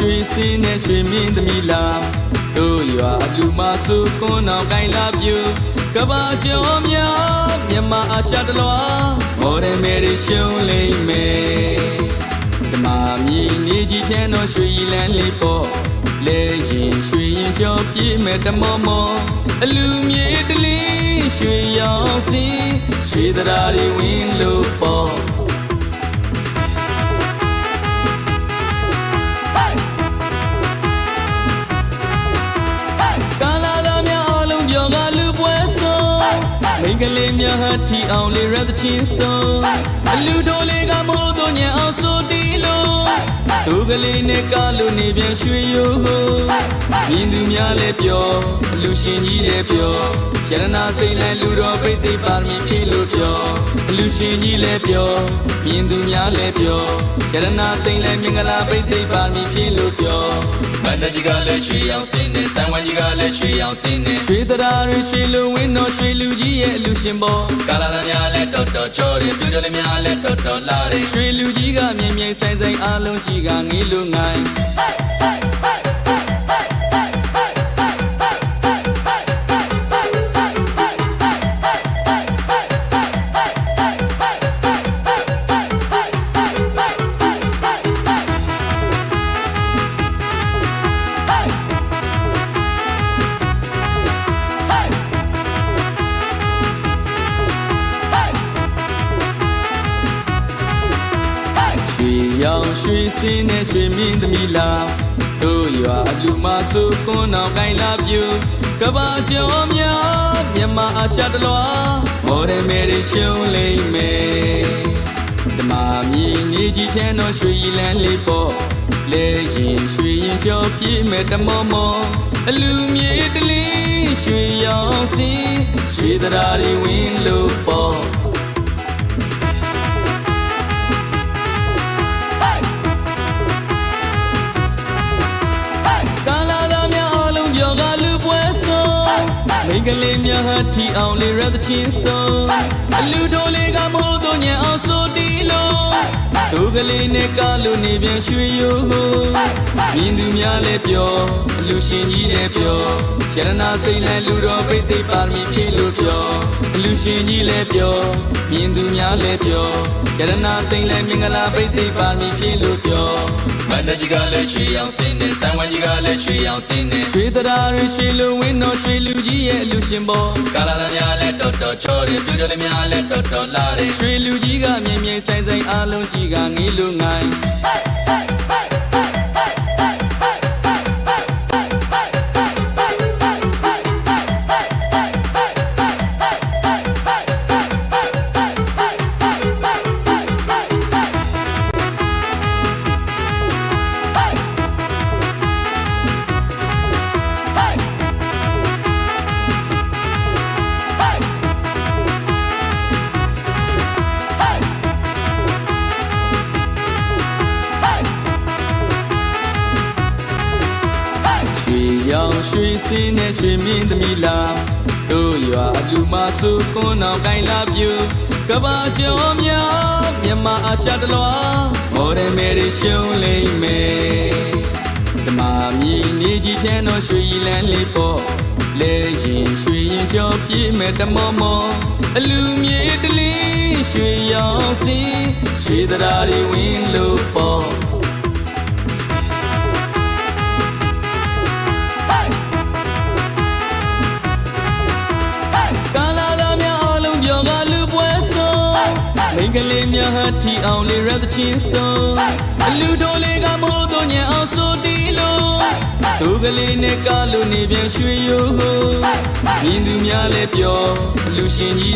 ရွှေစင်းနဲ့ရွှေမင်းသမီးလာတို့ရွာလူမစုကွန်းအောင်ကိုင်လာပြူကဘာကျော်များမြန်မာအာရှတလွာမော်ဒယ်မယ်ရီရှုံးလိမ့်မယ်ဓမ္မမြည်နေကြီးဖြန်းတော့ရွှေလန်းလေးပေါ့လဲရင်ရွှေရင်ကြောပြည့်မဲ့တမောမောအလူမြေတလင်းရွှေရောင်စင်းရွှေတရားတွေဝင်လို့ပေါ့မိန်းကလေးများဟာထီအောင်လေးရတဲ့ချင်းဆုံးအလူတော်လေးကမိုးတော့ညံအောင်ဆိုတီးလို့သူကလေးနဲ့ကားလို့နေပြန်ရွှေရိုးမြင်သူများလည်းပြောအလူရှင်ကြီးလည်းပြောရတနာစိတ်လည်းလူတော်ပိတ်သိပါမီဖြစ်လို့ပြောအလူရှင်ကြီးလည်းပြောမြင်သူများလည်းပြောရတနာစိတ်လည်းမင်္ဂလာပိတ်သိပါမီဖြစ်လို့ပြောမန္တကြီးကလည်းရွှေရောင်စင်းနဲ့ဆံဝိုင်းကြီးကလည်းရွှေရောင်စင်းနဲ့ရွှေတရားတွေရွှေလူဝင်းတော်ရွှေလူကြီးရဲ့အလူရှင်ပေါ်ကာလာသားများလည်းတော်တော်ချောတယ်ပြူတယ်များလည်းတော်တော်လာတယ်ရွှေလူကြီးကမြင်မြင်ဆိုင်ဆိုင်အားလုံးကြီးကငေးလို့ငိုင်းရောင်ရွှေစင်းနဲ့ရွှေမင်းသမီးလာတို့ရွာလူမစုကွန်းအောင်ကိုင်လာပြူကဘာကျော်များမြန်မာအာရှတလွာမော်ဒယ်မယ်ရီရှုံးလိမ့်မယ်ဓမ္မမြည်နေကြီးဖြန်းတော့ရွှေလန်းလေးပေါ့လဲရင်ရွှေရင်ကြောပြည့်မဲ့တမောမောအလူမြေတလင်းရွှေရောင်စင်းရွှေတရားတွေဝင်လို့ပေါ့မိန်းကလေးများဟာထီအောင်လေးရတဲ့ချင်းဆုံးအလူတော်လေးကမိုးတော့ညံအောင်ဆိုတီးလို့သူကလေးနဲ့ကားလို့နေပြန်ရွှေရိုးမြင်သူများလည်းပြောအလူရှင်ကြီးလည်းပြောရတနာစိတ်လည်းလူတော်ပိတ်သိပါမီဖြစ်လို့ပြောအလူရှင်ကြီးလည်းပြောမြင်သူများလည်းပြောရတနာစိတ်လည်းမင်္ဂလာပိတ်သိပါမီဖြစ်လို့ပြောမန္တကြီးကလည်းရွှေရောင်စင်းနဲ့ဆံဝိုင်းကြီးကလည်းရွှေရောင်စင်းနဲ့ရွှေတရားတွေရွှေလူဝင်းတော်ရွှေလူကြီးရဲ့အလူရှင်ပေါ်ကာလာသားများလည်းတော်တော်ချောတယ်ပြူတယ်များလည်းတော်တော်လာတယ်ရွှေလူကြီးကမြင်မြင်ဆိုင်ဆိုင်အားလုံးကြီးကငေးလို့ငိုင်းရောင်ရွှေစင်းနဲ့ရွှေမင်းသမီးလာတို့ရွာလူမစုကွန်းအောင်ကိုင်လာပြူကဘာကျော်များမြန်မာအာရှတလွာမော်ဒယ်မယ်ရီရှုံးလိမ့်မယ်ဓမ္မမြည်နေကြီးဖြန်းတော့ရွှေလန်းလေးပေါ့လဲရင်ရွှေရင်ကြောပြည့်မဲ့တမောမောအလူမြေတလင်းရွှေရောင်စင်းရွှေတရားတွေဝင်လို့ပေါ့မိန်းကလေးများဟာထီအောင်လေးရတဲ့ချင်းဆုံးအလူတော်လေးကမိုးတော့ညံအောင်ဆိုတီးလို့သူကလေးနဲ့ကားလို့နေပြန်ရွှေရိုးမြင်သူများလည်းပြောအလူရှင်ကြီး